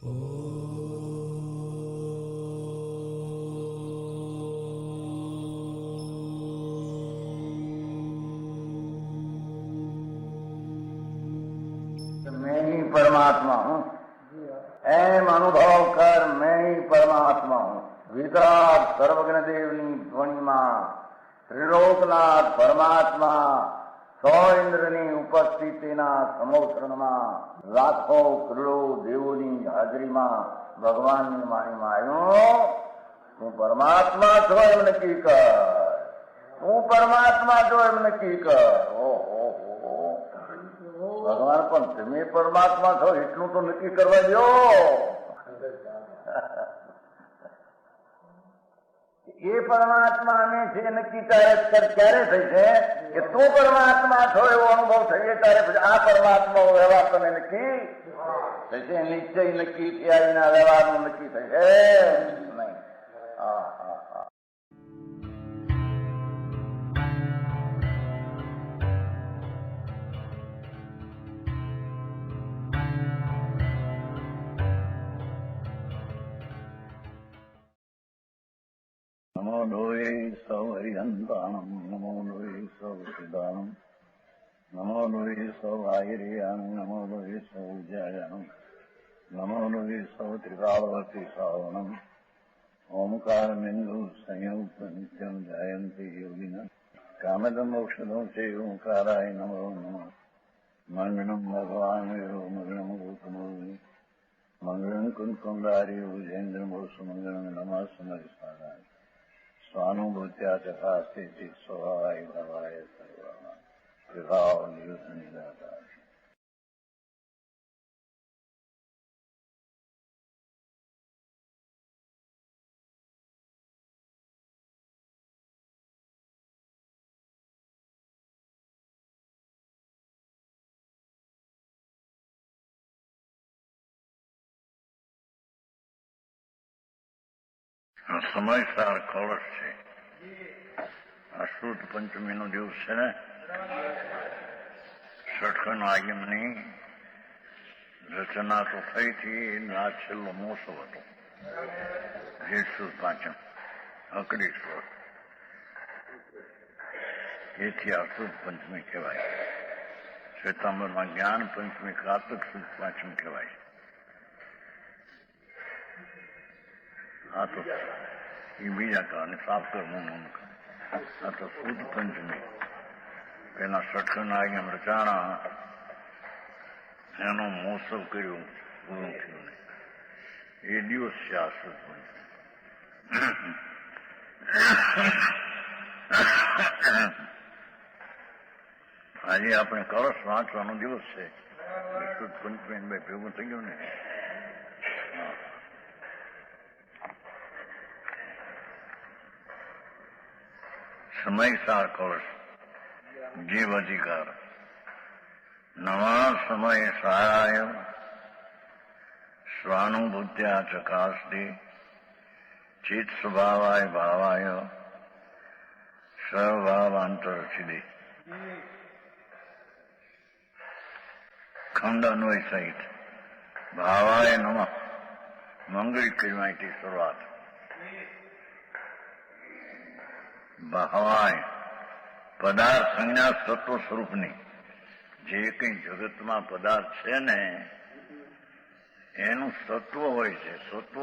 मैं ही परमात्मा हूँ, एम अनुभव कर मैं ही परमात्मा हूँ। विराट सर्वज्ञ देवनी ધ્વનિમાં ત્રિલોકનાથ પરમાત્મા સો ઇન્દ્રની ઉપસ્થિતિના સમોત્સવમાં લાખો કરોડો દેવોની હાજરીમાં ભગવાનની વાણીમાં આવ્યો, તું પરમાત્મા છો એમ નક્કી કર, તું પરમાત્મા છો એમ નક્કી કર. ઓહો, ભગવાન પણ તમે પરમાત્મા છો એટલું તો નક્કી કરવા દો. એ પરમાત્માને છે નક્કી ક્યારે થઈ છે કે તું પરમાત્મા છો એવો અનુભવ થઈએ ત્યારે પછી આ પરમાત્મા વ્યવહાર તને નક્કી થશે. નિશ્ચય નક્કી થયા એના વ્યવહારનું નક્કી થશે નહીં. હા હા હા. નમો લોહે સૌ હરિહંતાણમ, નમો લોહે સૌ સિદ્ધાણમ, નમો લોહે સૌ આયર્યાણમ, નમો લોહે સૌ જયાણમ, નમો લોહે સૌ ત્રિકાળવતી શ્રાવણમ. ઓમકાર બિંદુ સંયુક્ત નિત્યમ જાયંતિ યોગિના કામદમ મોક્ષદો છે ઓંકારાય નમો નમઃ. મંગળમ ભગવાન વિરો મંગળમ ગૌતમો મંગળમ કુંકુંડારી ભુજેન્દ્રમો સુમંગળમ નમઃ સમરિસારાય સ્વાનુભૂત્યા ચકાસ્તે સ્વભાવાય ભવાય સર્વા વિભાવ નિયુદ્ધ નિરાકાર. સમયસાર કળશ છે. આ શુદ્ધ પંચમીનો દિવસ છે ને, ષટખંડ આગમની રચના તો થઈ હતી. આ છેલ્લો મોસમ હતો, જેઠ સુદ પાંચમ અકડી સ્વર. એથી આ શુદ્ધ પંચમી કહેવાય. શ્વેતાંબરમાં જ્ઞાન પંચમી કારતક સુદ પાંચમ કહેવાય. આ તો એ બીજા કારણે સાફ કરવું. આ તો શુદ્ધ પંચમી પેલા ષટખંડ આગમ રચાણા એનો મોસમ કર્યું, પૂરું થયું ને એ દિવસ છે આ શુદ્ધ પંચમી. આજે આપણે કળશ વાંચવાનો દિવસ છે. શુદ્ધ પંચમી ભાઈ ભેગું થઈ ગયું ને. સમયસાર કળશ જીવ અધિકાર. નવા સમય સારાય સ્વાનુભૂત્યા ચકાસ્તિ ચિત્ત સ્વભાવાય ભાવાય સર્વભાવાંતરસિદ્ધિ. ખંડ અન્વય સહિત ભાવાય નમઃ મંગળી કહેવાયથી શરૂઆત. ભાવાય પદાર્થ સંજ્ઞા સત્વ સ્વરૂપની. જે કઈ જગતમાં પદાર્થ છે ને એનું સત્વ હોય છે. સત્વ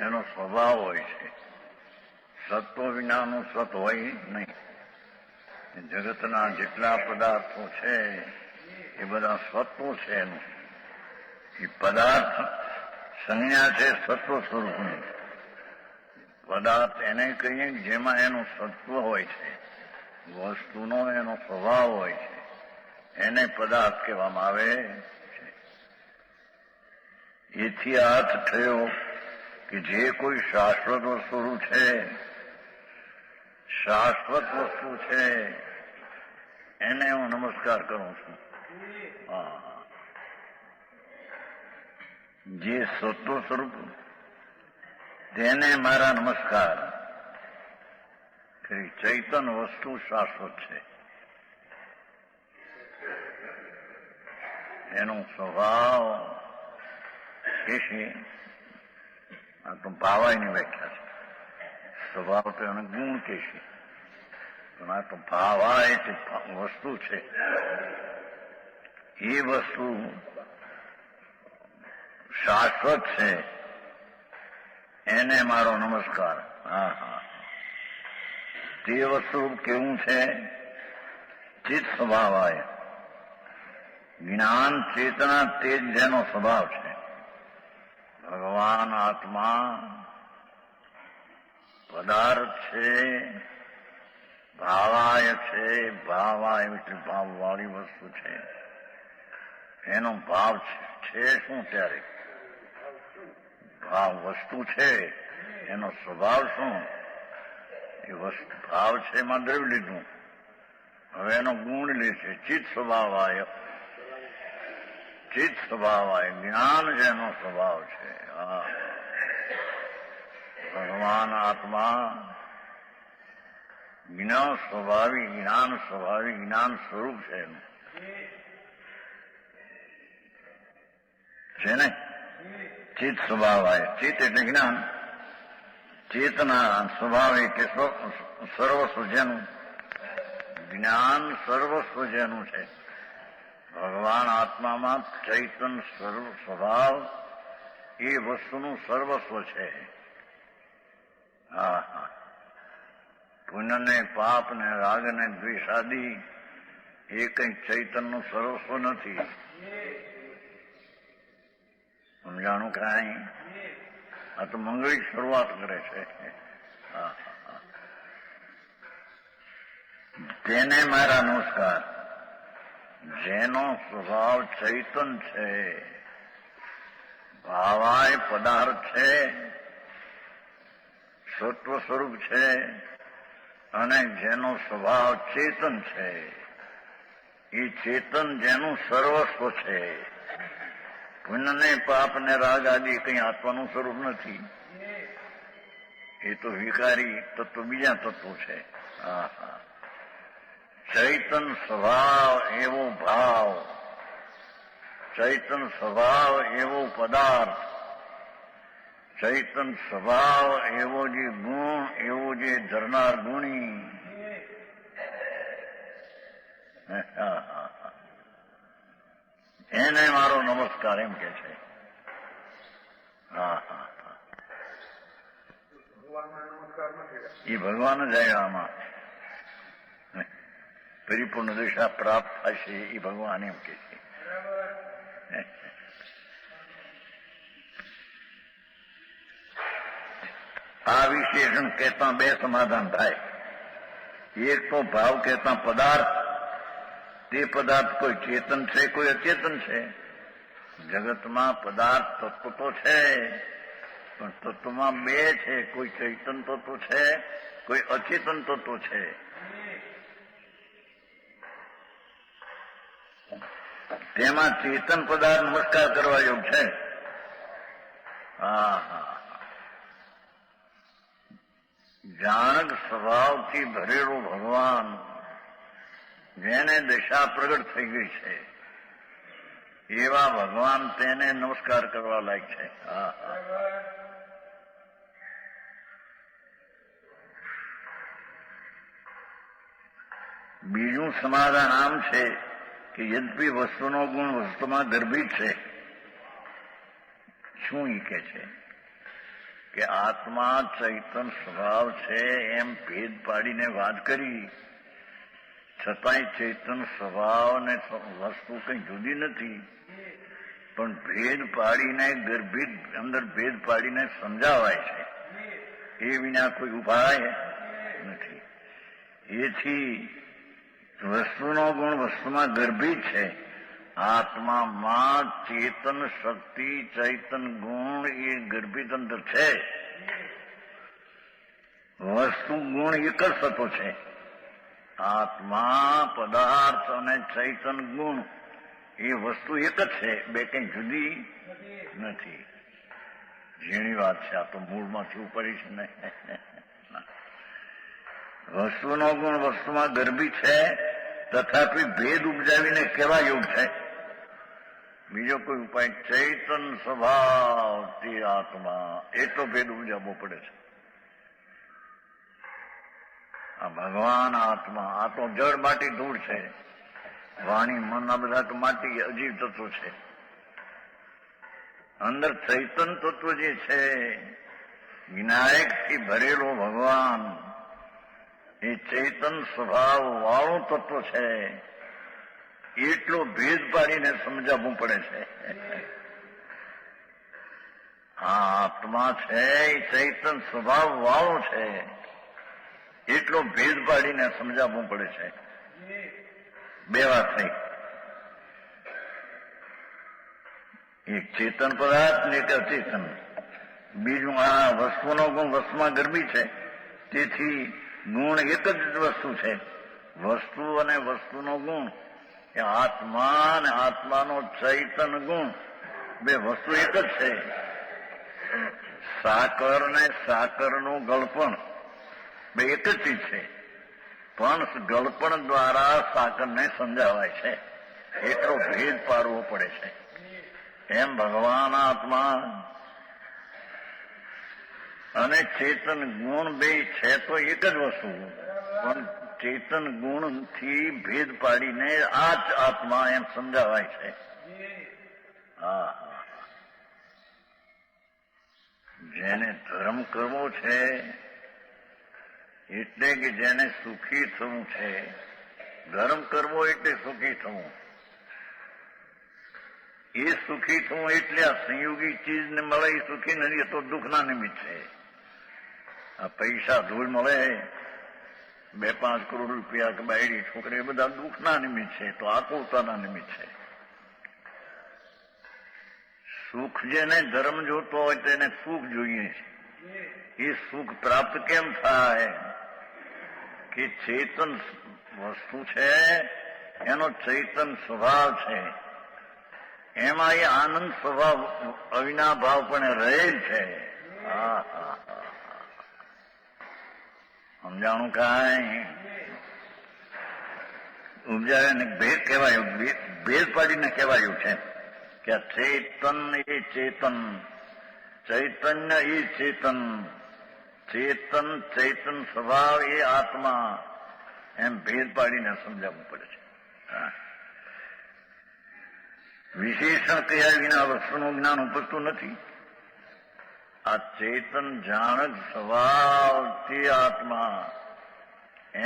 એનો સ્વભાવ હોય છે. સત્વ વિનાનું સત હોય નહીં. જગતના જેટલા પદાર્થો છે એ બધા સત્વો છે. એનું એ પદાર્થ સંજ્ઞા છે સત્વ સ્વરૂપની. પદાર્થ એને કહીએ જેમાં એનું સત્વ હોય છે, વસ્તુનો એનો સ્વભાવ હોય છે, એને પદાર્થ કહેવામાં આવે છે. એથી અર્થ થયો કે જે કોઈ શાશ્વત વસ્તુ છે, શાશ્વત વસ્તુ છે એને હું નમસ્કાર કરું છું. જે સત્વ સ્વરૂપ તેને મારા નમસ્કાર. ચૈતન વસ્તુ શાશ્વત છે. એનો સ્વભાવ કે છે આ તો ભાવાયની વ્યાખ્યા છે. સ્વભાવ તો એને ગુણ કે છે, પણ આ તો ભાવાય તે વસ્તુ છે. એ વસ્તુ શાશ્વત છે, એને મારો નમસ્કાર. હા હા, તે વસ્તુ કેવું છે? ચિત્ત સ્વભાવાય. જ્ઞાન ચેતના તે જ જેનો સ્વભાવ છે. ભગવાન આત્મા પદાર્થ છે, ભાવાય છે. ભાવાય એટલે ભાવવાળી વસ્તુ છે. એનો ભાવ છે શું? ત્યારે ભાવ વસ્તુ છે, એનો સ્વભાવ શું? એ વસ્તુ ભાવ છે એમાં દ્રવ્ય લીધું, હવે એનો ગુણ લે છે. ચિત્ત સ્વભાવાય. ચિત્ત સ્વભાવાય, જ્ઞાન જેનો સ્વભાવ છે. હા, ભગવાન આત્મા જ્ઞાન સ્વભાવી, જ્ઞાન સ્વભાવી, જ્ઞાન સ્વરૂપ છે એનું છે ને. ચિત્ત સ્વભાવાય. ચિત્ત એટલે જ્ઞાન, ચેતના સ્વભાવ એટલે સર્વસ્વ જેનું. જ્ઞાન સર્વસ્વ જેનું છે. ભગવાન આત્મામાં ચૈતન સ્વભાવ એ વસ્તુનું સર્વસ્વ છે. હા હા, પુણ્ય ને પાપ ને રાગ ને દ્વેષ આદિ એ કઈ ચૈતનનું સર્વસ્વ નથી. સમજાણું કાંઈ? આ તો મંગળી શરૂઆત કરે છે. હા, તેને મારા નમસ્કાર. જેનો સ્વભાવ ચૈતન છે, ભાવાય પદાર્થ છે, સત્વ સ્વરૂપ છે, અને જેનો સ્વભાવ ચેતન છે, એ ચેતન જેનું સર્વસ્વ છે. પુણ્ય ને પાપ ને રાગ આદિ કઈ આત્માનું સ્વરૂપ નથી. એ તો વિકારી તત્વ, બીજા તત્વો છે. હા હા, ચૈતન સ્વભાવ એવો ભાવ, ચૈતન સ્વભાવ એવો પદાર્થ, ચૈતન સ્વભાવ એવો જે ગુણ, એવો જે ધરનાર ગુણી. એને મારો નમસ્કાર એમ કે છે. હા હા, એ ભગવાન જ આમાં પરિપૂર્ણ દિશા પ્રાપ્ત થશે એ ભગવાન એમ કે છે. આ વિશેષણ કહેતા બે સમાધાન થાય. એક તો ભાવ કહેતા પદાર્થ, તે પદાર્થ કોઈ ચેતન છે, કોઈ અચેતન છે. જગતમાં પદાર્થ તત્વ તો છે, પણ તત્વમાં બે છે. કોઈ ચૈતન તત્વ છે, કોઈ અચેતન તત્વ છે. તેમાં ચેતન પદાર્થ નમસ્કાર કરવા યોગ છે. હા હા, જાણક સ્વભાવથી ભરેલો ભગવાન, જેને દશા પ્રગટ થઈ ગઈ છે, એવા ભગવાન તેને નમસ્કાર કરવા લાયક છે. હા હા, બીજું સમાધાન આમ છે કે યદ્યપી વસ્તુનો ગુણ વસ્તુમાં ગર્ભિત છે. શું એ કે છે કે આત્મા ચૈતન સ્વભાવ છે એમ ભેદ પાડીને વાત કરી, છતાંય ચૈતન સ્વભાવ ને વસ્તુ કઈ જુદી નથી. પણ ભેદ પાડીને ગર્ભિત અંદર ભેદ પાડીને સમજાવાય છે, એ વિના કોઈ ઉપાય નથી. એથી વસ્તુનો ગુણ વસ્તુમાં ગર્ભિત છે. આત્મામાં ચેતન શક્તિ, ચૈતન ગુણ એ ગર્ભિત અંદર છે. વસ્તુ ગુણ એક જ થતો છે. આત્મા પદાર્થ અને ચૈતન ગુણ એ વસ્તુ એક જ છે, બે કઈ જુદી નથી. ઝીણી વાત છે આ તો, મૂળમાંથી ઉપરી છે ને. વસ્તુનો ગુણ વસ્તુમાં ગર્ભિત છે, તથાપી ભેદ ઉપજાવીને કેવા યોગ છે. બીજો કોઈ ઉપાય? ચૈતન સ્વભાવ તે આત્મા, એટલો ભેદ ઉજાવવો પડે છે. આ ભગવાન આત્મા, આ તો જળ માટી ધૂળ છે. વાણી મન આ બધા તો માટી અજીવ તત્વો છે. અંદર ચૈતન તત્વ જે છે, વિનાયકથી ભરેલો ભગવાન, એ ચેતન સ્વભાવ વાળું તત્વ છે. એટલો ભેદ પાડીને સમજાવવું પડે છે. આ આત્મા છે એ ચૈતન સ્વભાવ વાળો છે, એટલો ભેદ પાડીને સમજાવવું પડે છે. બે વાત થઈ, એક ચેતન પદાર્થ ને એક અચેતન. બીજું આ વસ્તુનો ગુણ વસ્તુમાં ગરબી છે, તેથી ગુણ એક જ વસ્તુ છે. વસ્તુ અને વસ્તુનો ગુણ એ આત્મા અને આત્માનો ચૈતન ગુણ, બે વસ્તુ એક જ છે. સાકર ને સાકરનું ગળપણ બે એક જ ચીજ છે, પણ ગળપણ દ્વારા સાકરને સમજાવાય છે. એટલો ભેદ પાડવો પડે છે. એમ ભગવાન આત્મા અને ચેતન ગુણ બે છે તો એક જ વસ્તુ, પણ ચેતન ગુણથી ભેદ પાડીને આ જ આત્મા એમ સમજાવાય છે. હા, જેને ધર્મ કરવો છે એટલે કે જેને સુખી થવું છે, ધર્મ કરવો એટલે સુખી થવું. એ સુખી થવું એટલે આ સંયોગી ચીજને મળે એ સુખી નથી, તો દુઃખના નિમિત્ત છે. આ પૈસા ધૂળ મળે, 2-5 કરોડ રૂપિયા કે બાયડી છોકરી, એ બધા દુઃખના નિમિત્ત છે, તો આકુરતાના નિમિત્ત છે. સુખ જેને ધર્મ જોતો હોય તેને સુખ જોઈએ છે. એ સુખ પ્રાપ્ત કેમ થાય? કે ચેતન વસ્તુ છે, એનો ચૈતન સ્વભાવ છે, એમાં એ આનંદ સ્વભાવ અવિનાભાવ પણ રહેલ છે. સમજાણું? કાંઈ ઉપજાવે ને ભેદ કહેવાયું, ભેદ પાડીને કહેવાયું છે કે ચેતન એ ચેતન, ચૈતન્ય એ ચેતન, ચેતન ચૈતન સ્વભાવ એ આત્મા, એમ ભેદ પાડીને સમજાવવું પડે છે. વિશેષણ કયા વિના વસ્તુનું જ્ઞાન ઉપજતું નથી. આ ચેતન જાણક સ્વભાવ તે આત્મા,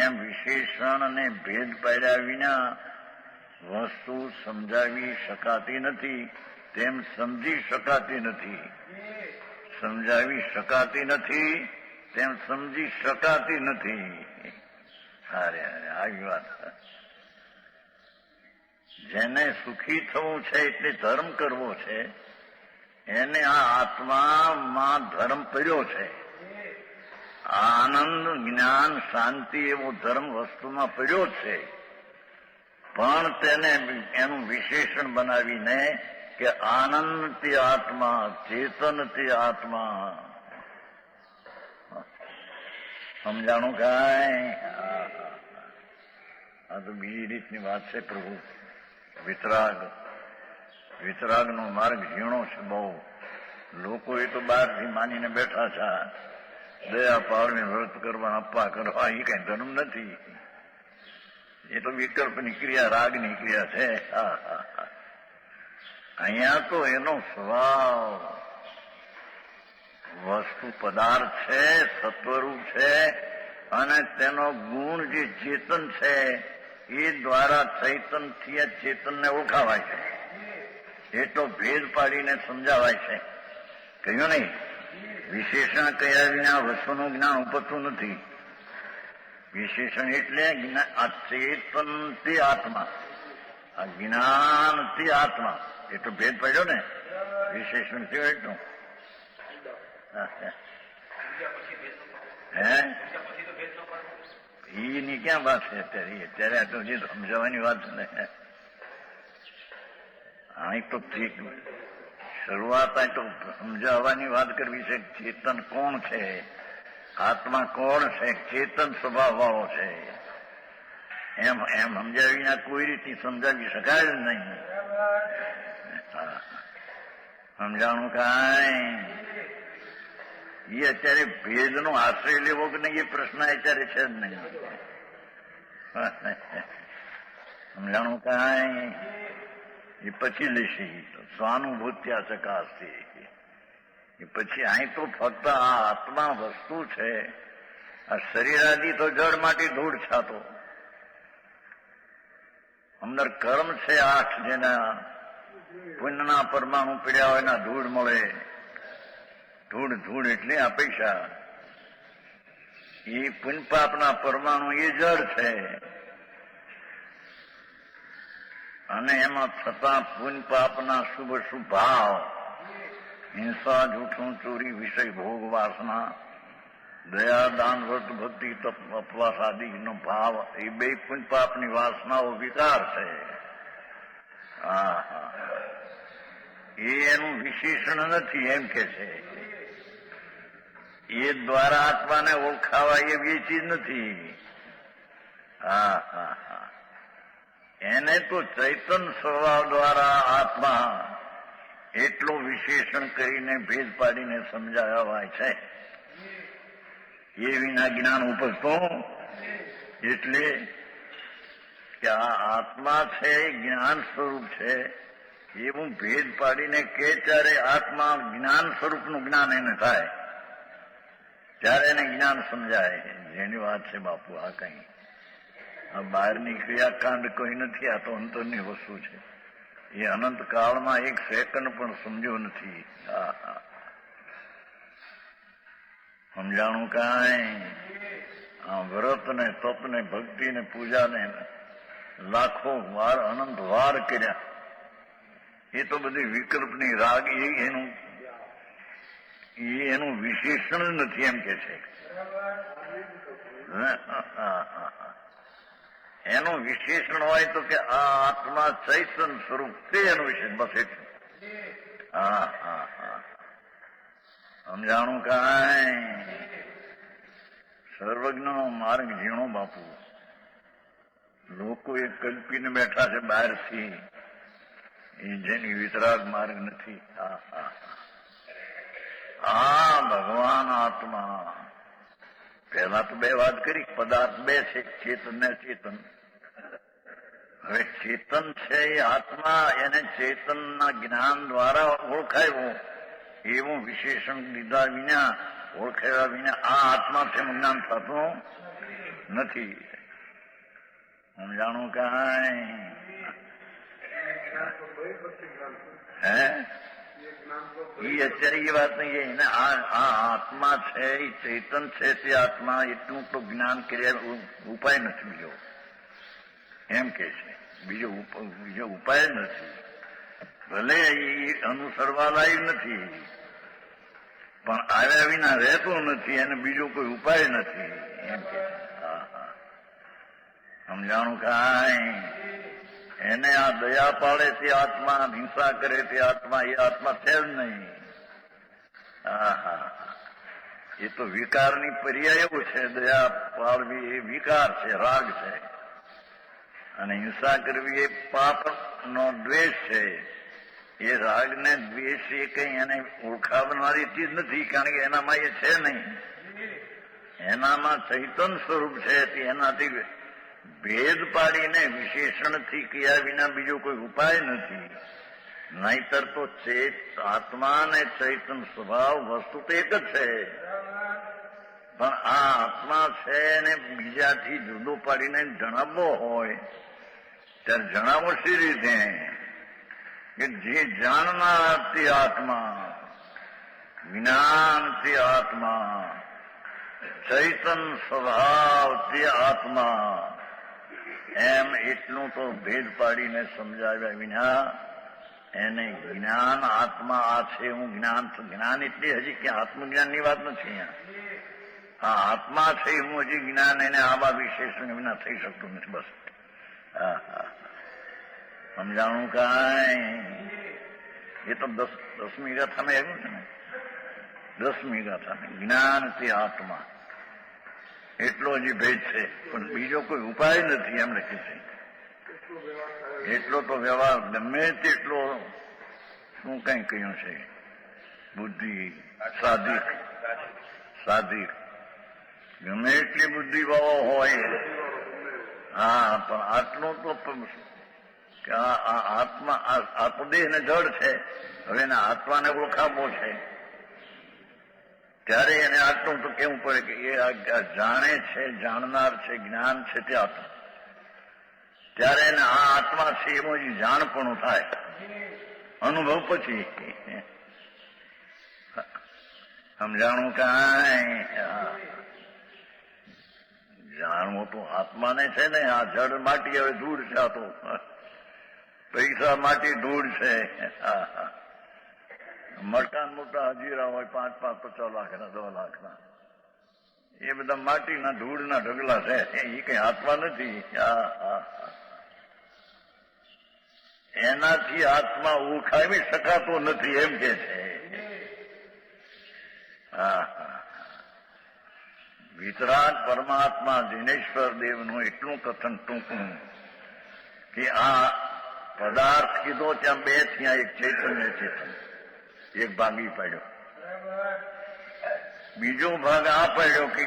એમ વિશેષણ અને ભેદ પાડ્યા વિના વસ્તુ સમજાવી શકાતી નથી, તેમ સમજી શકાતી નથી. સમજાવી શકાતી નથી તેમ સમજી શકાતી નથી. અરે આવી વાત. જેને સુખી થવું છે એટલે ધર્મ કરવો છે, એને આ આત્મામાં ધર્મ પડ્યો છે. આનંદ, જ્ઞાન, શાંતિ એવો ધર્મ વસ્તુમાં પડ્યો છે, પણ તેને એનું વિશેષણ બનાવીને કે આનંદ તે આત્મા, ચેતન તે આત્મા. સમજાણું? કાંઈ આ તો બીજી રીતની વાત છે. પ્રભુ વિતરાગનો માર્ગ ઝીણો છે બહુ. લોકો એ તો બહારથી માનીને બેઠા છે, દયા પાળને વ્રત કરવા, અપ્પા કરવા, એ કઈ ધર્મ નથી. એ તો વિકલ્પની ક્રિયા, રાગની ક્રિયા છે. અહીંયા તો એનો સ્વભાવ વસ્તુ પદાર્થ છે, સત્વરૂપ છે, અને તેનો ગુણ જે ચેતન છે એ દ્વારા ચૈતનથી આ ચેતનને ઓળખાવાય છે. એટલો ભેદ પાડીને સમજાવાય છે. કહ્યું નહીં? વિશેષણ કયા વિના વસ્તુનું જ્ઞાન ઉપજતું નથી. વિશેષણ એટલે આ ચેતન તે આત્મા, આ જ્ઞાન તે આત્મા, એટલો ભેદ પડ્યો ને. વિશેષણ થયો એટલું. એની ક્યાં વાત છે અત્યારે? આ તો જે સમજાવવાની વાત છે ને, અહીં તો શરૂઆત અહીં તો સમજાવવાની વાત કરવી છે. ચેતન કોણ છે? આત્મા કોણ છે? ચેતન સ્વભાવ વાળો છે. એમ સમજાવીને કોઈ રીતે સમજાવી શકાય જ નહીં. સમજાણું કાંઈ? એ અત્યારે ભેદનો આશ્રય લેવો કે નહીં એ પ્રશ્ન અત્યારે છે જ નહીં. સમજાણું કાંઈ? એ પછી લેશે. સ્વાનુભૂત્યા ચકાસતી. એ પછી અહીં તો ફક્ત આ આત્મા વસ્તુ છે. આ શરીરાદી તો જળ માટી ધૂળ છાતો. અંદર કર્મ છે 8 જેના પુણ્યના પરમાણુ પીડ્યા હોય એના ધૂળ મળે. ધૂળ એટલે આ પૈસા. એ પુણ્ય પાપના પરમાણુ એ જળ છે. અને એમાં થતા પુણ્ય પાપના શુભ ભાવ, હિંસા, જૂઠું, ચોરી, વિષય, ભોગ, વાસના, દયા, દાન, વ્રત, ભક્તિ, તપ, ઉપવાસ આદિનો ભાવ, એ બે પુણ્ય પાપની વાસનાઓ વિકાર છે. એ એનું વિશેષણ નથી એમ કે છે. એ દ્વારા આત્માને ઓળખાવા એવી ચીજ નથી. એને તો ચૈતન સ્વભાવ દ્વારા આત્મા એટલો વિશેષણ કરીને ભેદ પાડીને સમજાવાય છે. એ વિના જ્ઞાન ઉપજતું એટલે કે આ આત્મા છે જ્ઞાન સ્વરૂપ છે એવું ભેદ પાડીને કે ત્યારે આત્મા જ્ઞાન સ્વરૂપનું જ્ઞાન એને થાય ત્યારે એને જ્ઞાન સમજાય. જેની વાત છે બાપુ આ કઈ આ બહારની ક્રિયાકાંડ કોઈ નથી. આ તો અંતરની વસ્તુ છે. એ અનંત કાળમાં 1 સેકન્ડ પણ સમજ્યો નથી. સમજાણું કાંઈ? આ વ્રત ને તપ ને ભક્તિ ને પૂજા ને લાખો વાર અનંત વાર કર્યા. એ તો બધી વિકલ્પની રાગ એનું વિશેષણ જ નથી એમ કે છે. એનું વિશેષણ હોય તો કે આ આત્મા ચૈતન સ્વરૂપ તે એનું વિશેષણ. બસ એટલું. સમજાણું કાંઈ? સર્વજ્ઞનો માર્ગ ઝીણો બાપુ. લોકો એ કલ્પીને બેઠા છે બહારથી. એ જેની વિતરાગ માર્ગ નથી. ભગવાન આત્મા. પહેલા તો 2 વાત કરી. પદાર્થ 2 છે, ચેતન ને ચેતન. હવે ચેતન છે એ આત્મા, એને ચેતનના જ્ઞાન દ્વારા ઓળખાયું એવું વિશેષણ લીધા વિના, ઓળખાવ્યા વિના આ આત્મા છે જ્ઞાન થતું નથી. સમજાણું કાંઈ? હે એ અત્યારે એ વાત નહીં. એને આ આત્મા છે એ ચેતન છે તે આત્મા એટલું તો જ્ઞાન કર્યા ઉપાય નથી બીજો એમ કે છે. બીજો ઉપાય નથી. ભલે એ અનુસરવા લાયક નથી પણ આવ્યા વિના રહેતો નથી. એને બીજો કોઈ ઉપાય નથી એમ કે. સમજાણું કાંઈ? એને આ દયા પાડે તે આત્મા, હિંસા કરે તે આત્મા, એ આત્મા છે જ નહીં. એ તો વિકારની પર્યાય એવું છે. દયા પાડવી એ વિકાર છે, રાગ છે. અને હિંસા કરવી એ પાપનો દ્વેષ છે. એ રાગ ને દ્વેષ એ કઈ એને ઓળખાવનારી ચીજ નથી. કારણ કે એનામાં એ છે નહીં. એનામાં ચૈતન સ્વરૂપ છે. એનાથી ભેદ પાડીને વિશેષણથી ક્યા વિના બીજો કોઈ ઉપાય નથી. નહીતર તો આત્મા ને ચૈતન સ્વભાવ વસ્તુ તો એક જ છે. પણ આ આત્મા છે એને બીજાથી જુદો પાડીને જણાવવો હોય ત્યારે જણાવો સી રીતે કે જે જાણનાર તે આત્મા, જ્ઞાન તે આત્મા, ચૈતન સ્વભાવ તે આત્મા, એમ એટલું તો ભેદ પાડીને સમજાવ્યા વિના એને જ્ઞાન આત્મા આ છે હું જ્ઞાન એટલે હજી કે આત્મજ્ઞાનની વાત નથી. આ આત્મા છે હું હજી જ્ઞાન એને આવા વિશેષણ વિના થઈ શકતું નથી. બસ સમજાણું કાંઈ? એ તો 10મી ગાથામાં આવ્યું છે ને. 10મી ગાથામાં જ્ઞાન તે આત્મા એટલો હજી ભેદ છે. પણ બીજો કોઈ ઉપાય નથી એમ લખ્યું છે. એટલો તો વ્યવહાર ગમે તેટલો શું કઈ કહ્યું છે? બુદ્ધિ સાધિક સાધિક ગમે એટલી બુદ્ધિ ભાવો હોય, હા, પણ આટલું તો કે આ આત્મા આત્મદેહ ને જડ છે, હવે એના આત્માને ઓળખાવો છે, ત્યારે એને આટલું તો કેવું પડે કે એ જાણે છે, જાણનાર છે, જ્ઞાન છે તે આત્મા. ત્યારે એને આ આત્મા છે એમાં જે જાણપણું થાય અનુભવ પછી સમજાણું કાંઈ જાણવું તો આત્માને છે ને. આ જડ માટી હવે ધૂળ છે, આ તો પૈસા માટી ધૂળ છે. મોટા મોટા હજીરા હોય 5-5, 50 લાખના, 10 લાખના, એ બધા માટીના ધૂળના ઢગલા છે, એ કઈ આત્મા નથી. એનાથી આત્મા ઓળખાવી શકાતો નથી એમ કે છે. વિતરાગ પરમાત્મા દિનેશ્વર દેવનું એટલું કથન ટૂંકું કે આ પદાર્થ કીધો ત્યાં 2 થયા, એક ચૈતન્ય ચેતન, એક ભાગી પડ્યો. બીજો ભાગ આ પડ્યો કે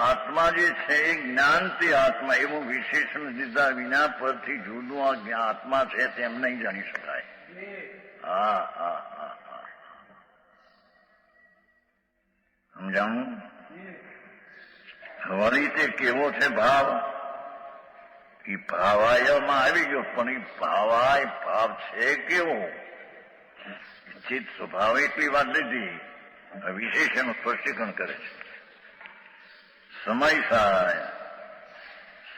આત્મા જે છે એ જ્ઞાનથી આત્મા, એવું વિશેષણ દીધા વિના પરથી જુદું આ આત્મા છે તેમ નહીં જાણી શકાય. સમજાણું? વળી તે કેવો છે ભાવ? એ ભાવાયમાં આવી ગયો, પણ એ ભાવાય ભાવ છે કેવો? ચિત્ત સ્વભાવ એટલી વાત લીધી, વિશેષનું સ્પષ્ટીકરણ કરે છે. સમય સહાય,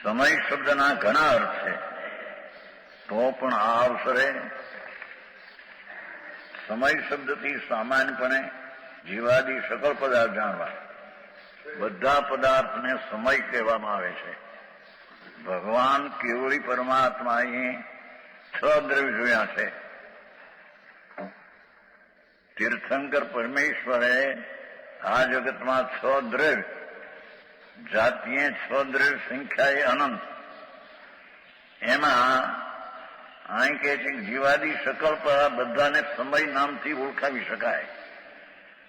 સમય શબ્દના ઘણા અર્થ છે, તો પણ આ અવસરે સમય શબ્દથી સામાન્યપણે જીવાદી સકળ પદાર્થ જાણવા, બધા પદાર્થને સમય કહેવામાં આવે છે. ભગવાન કેવળી પરમાત્માએ 6 દ્રવ્ય જોયા છે. તીર્થંકર પરમેશ્વરે આ જગતમાં 6 દ્રવ્ય, જાતીય 6 દ્રવ્ય, સંખ્યાએ અનંત. એમાં અહીં કહે છે કે જીવાદી સકળ બધાને સમય નામથી ઓળખાવી શકાય.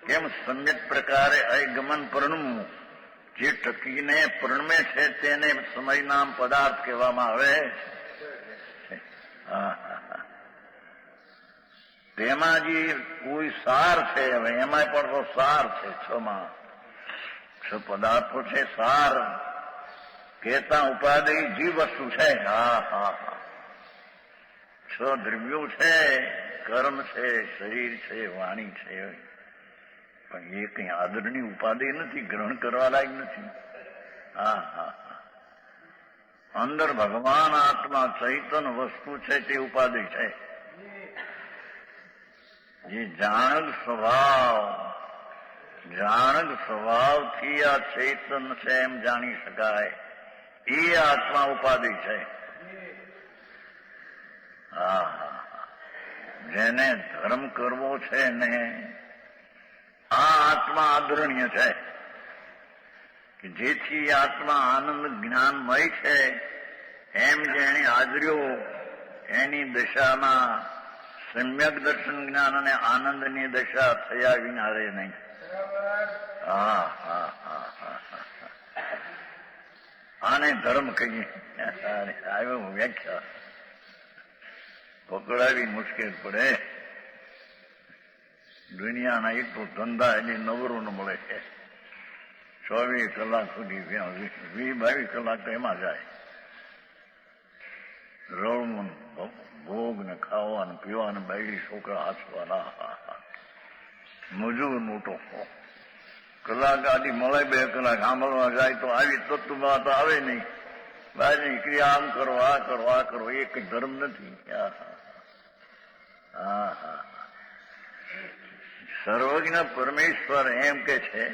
કેમ? સમ્યક પ્રકારે અયગમન પરણવું, જે ટકીને પરણમે છે તેને સમય નામ પદાર્થ કહેવામાં આવે. તેમાં જે કોઈ સાર છે, હવે એમાં પણ તો સાર છે. 6 પદાર્થો છે. સાર કહેતા ઉપાદેય જીવ વસ્તુ છે. 6 દ્રવ્યો છે, કર્મ છે, શરીર છે, વાણી છે, પણ એ કઈ આદરણીય ઉપાદેય નથી, ગ્રહણ કરવા લાયક નથી. અંદર ભગવાન આત્મા ચૈતન વસ્તુ છે તે ઉપાદેય છે. જે જાણક સ્વભાવથી આ ચૈતન છે એમ જાણી શકાય, એ આત્મા ઉપાદેય છે. જેને ધર્મ કરવો છે ને આ આત્મા આદરણીય છે, કે જેથી આત્મા આનંદ જ્ઞાનમય છે એમ જેને આદર્યો એની દશામાં સમ્યક દર્શન જ્ઞાન અને આનંદની દશા થયા વિના રહે નહીં. આને ધર્મ કહીએ. આવ્યો વ્યાખ્યા પકડાવી મુશ્કેલ પડે. દુનિયાના એક તો ધંધા એની નવરો ન મળે છે. 24 કલાક સુધી 20-22 કલાક તો એમાં જાય. રળવું, ભોગ ને ખાવા ને પીવા ને બાયડી છોકરા હાચવાના, મજૂર મોટો. કલાક આદિ મળે 2 કલાક સાંભળવા જાય તો આવી તત્વમાં તો આવે નહીં. બહારની ક્રિયા આમ કરો, આ કરો, આ કરો, એ કઈ ધર્મ નથી. સર્વજ્ઞ પરમેશ્વર એમ કે છે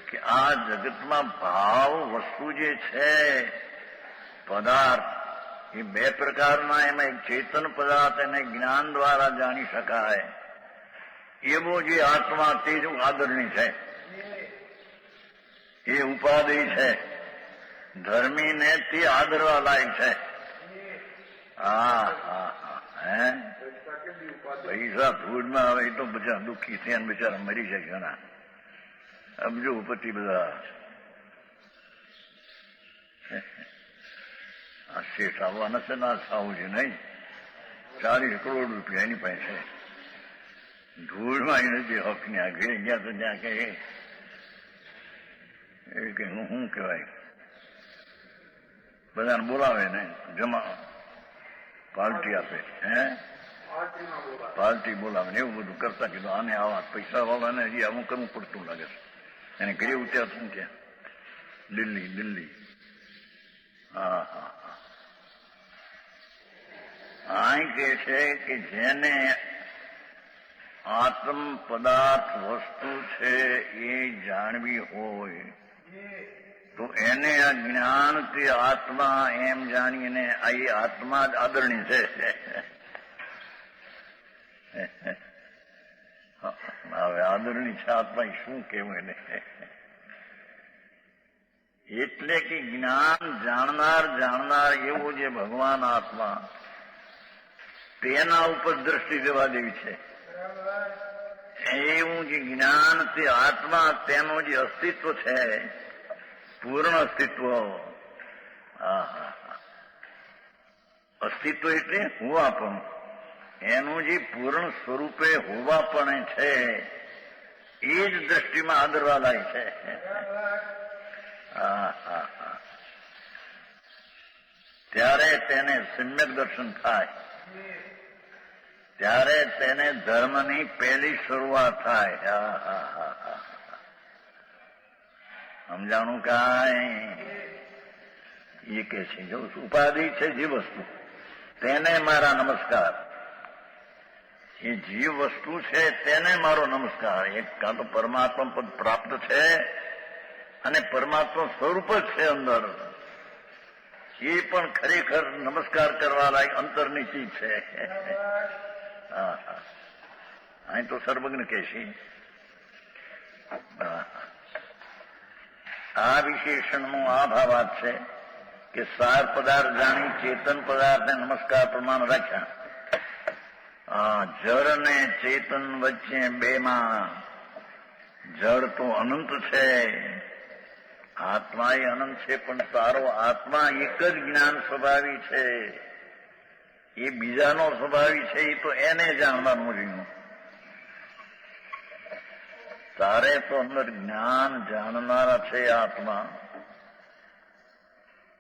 કે આ જગતમાં ભાવ વસ્તુ જે છે પદાર્થ, એ 2 પ્રકારના, એમાં એક ચેતન પદાર્થ એને જ્ઞાન દ્વારા જાણી શકાય એવો જે આત્મા તે જ આદરણી છે, એ ઉપાદેય છે. ધર્મીને તે આદરવા લાયક છે. પૈસા ધૂળમાં આવે એ તો બધા દુઃખી થયા બિચારા મરી જાય ઘણા અબજોપતિ બધા આ શેઠ આવવા નથી ના થવું છે નહીં 40 કરોડ રૂપિયા એની પાસે ધૂળમાં એ નથી હકની આ ઘેર ગયા તો ત્યાં કે શું કહેવાય બધાને બોલાવે ને જમા પાર્ટી આપે પાર્ટી બોલાવે એવું બધું કરતા કીધું આને આવા પૈસા વાળાને હજી આવું કરવું પડતું લાગે છે એને ઘરે ઉત્યા શું ત્યાં દિલ્હી હા હા આ કહે છે કે જેને આત્મ પદાર્થ વસ્તુ છે એ જાણવી હોય તો એને આ જ્ઞાનથી આત્મા એમ જાણીને આ આત્મા જ આદરણી છે હવે આદરણી છે આત્મા શું કહેવું એને એટલે કે જ્ઞાન જાણનાર એવો જે ભગવાન આત્મા તેના ઉપર દ્રષ્ટિ દેવા દેવી છે એવું જે જ્ઞાન તે આત્મા તેનું જે અસ્તિત્વ છે પૂર્ણ અસ્તિત્વ અસ્તિત્વ એટલે હોવાપણ એનું જે પૂર્ણ સ્વરૂપે હોવાપણ છે એ જ દ્રષ્ટિમાં આદરવા લાય છે ત્યારે તેને સમ્યક દર્શન થાય ત્યારે તેને ધર્મની પહેલી શરૂઆત થાય સમજાણું કાંઈ એ કે છે જો ઉપાધિ છે જે વસ્તુ તેને મારા નમસ્કાર એ જીવ વસ્તુ છે તેને મારો નમસ્કાર એક કાં તો પરમાત્મા પદ પ્રાપ્ત છે અને પરમાત્મા સ્વરૂપ જ છે અંદર એ પણ ખરેખર નમસ્કાર કરવા લાયક અંતરની ચીજ છે અહીં તો સર્વજ્ઞ કે છે આ વિશેષણનો આ ભાવાર્થ છે કે સાર પદાર્થ જાણી ચેતન પદાર્થને નમસ્કાર પ્રમાણ રાખ્યા જળ ને ચેતન વચ્ચે બેમાં જળ તો અનંત છે આત્મા એ અનંત છે પણ તારો આત્મા એક જ જ્ઞાન સ્વભાવી છે એ બીજાનો સ્વભાવી છે એ તો એને જાણવાનું રહ્યું તારે તો અંદર જ્ઞાન જાણનારા છે આત્મા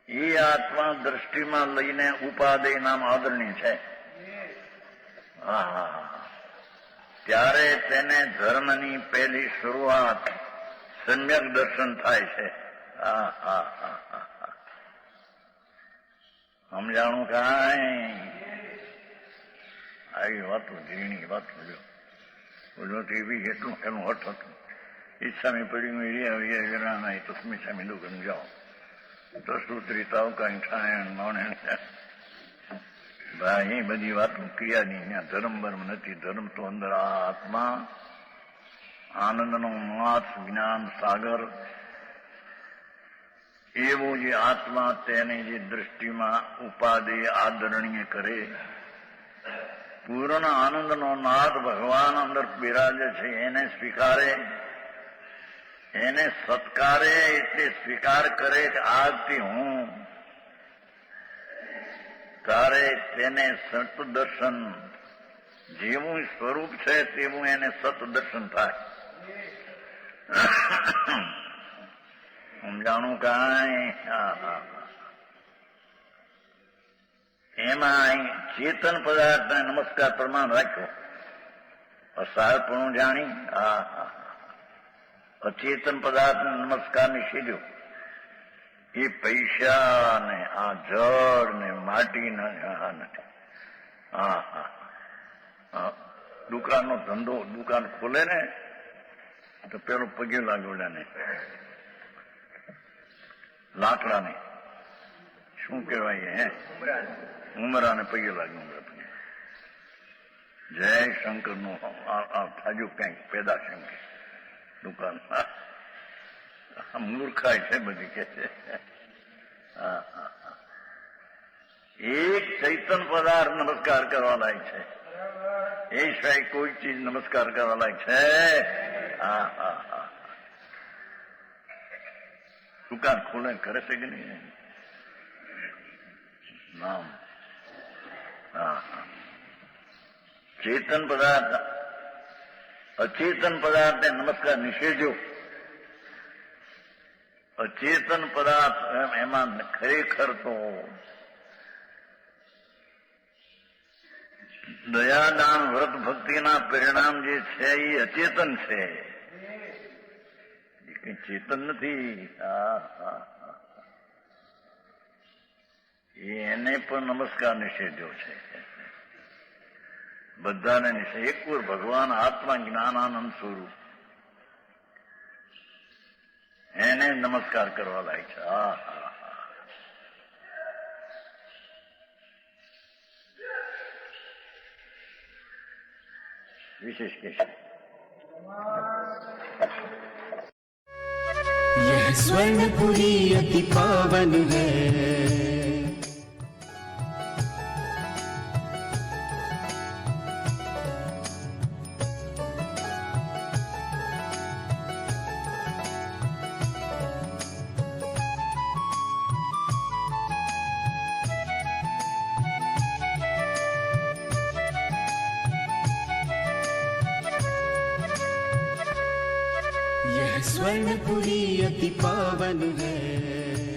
એ આત્મા દ્રષ્ટિમાં લઈને ઉપાદેય નામ આદરણી છે ત્યારે તેને ધર્મની પહેલી શરૂઆત સમ્યક દર્શન થાય છે સમજાણું કાંઈ આવી વાતો ઝીણી વાતો જો બોલો ટીવી એટલું એનું હઠ હતું ઈચ્છામી પડી વિરાના એ તો સ્મીસામી દુકાન જાઓ તો સૂત્રી તાવ કઈ થાય નોણે ભાઈ એ બધી વાતો ક્રિયાની ત્યાં ધર્મ બર્મ નથી ધર્મ તો અંદર આ આત્મા આનંદનો નાથ જ્ઞાન સાગર એવો જે આત્મા તેને જે દ્રષ્ટિમાં ઉપાદેય આદરણીય કરે પૂર્ણ આનંદનો નાદ ભગવાન અંદર બિરાજે છે એને સ્વીકારે એને સત્કારે એટલે સ્વીકાર કરે કે આજથી હું તારે તેને સત દર્શન જેવું સ્વરૂપ છે તેવું એને સત દર્શન થાય સમજાણું કાંઈ એમાં ચેતન પદાર્થને નમસ્કાર પ્રમાણ રાખ્યો અસારપણું જાણી અચેતન પદાર્થને નમસ્કાર નિષેધ્યો એ પૈસા ને આ જળ ને માટી નથી દુકાનનો ધંધો દુકાન ખોલે ને તો પેલો પગે લાગોડાને લાકડાને શું કહેવાય હે ઉમરાને પગે લાગ્યું જય શંકર નું થાજુ કંઈક પેદા શંકર દુકાન મૂર્ખાય છે બધી કે છે એક ચૈતન પદાર્થ નમસ્કાર કરવા લાયક છે. એ સિવાય કોઈ ચીજ નમસ્કાર કરવા લાયક છે. હા હા હા. દુકાન ખોલે કરે છે કે નહીં? નામ. હા હા. ચેતન પદાર્થ અચેતન પદાર્થને નમસ્કાર નિષેધ્યો. અચેતન પદાર્થ એમાં ખરેખર તો દયાદાન વ્રત ભક્તિના પરિણામ જે છે એ અચેતન છે, એ કઈ ચેતન નથી. એને પણ નમસ્કાર નિષેધ્યો છે. બધાને નિષેધ. એકવાર ભગવાન આત્મા જ્ઞાનાનંદ સ્વરૂપ, એને નમસ્કાર કરવા લાયક છે. હા હા. विशेष के यह स्वर्णपुरी अति पावन है। यह स्वर्णपुरी अति पावन है।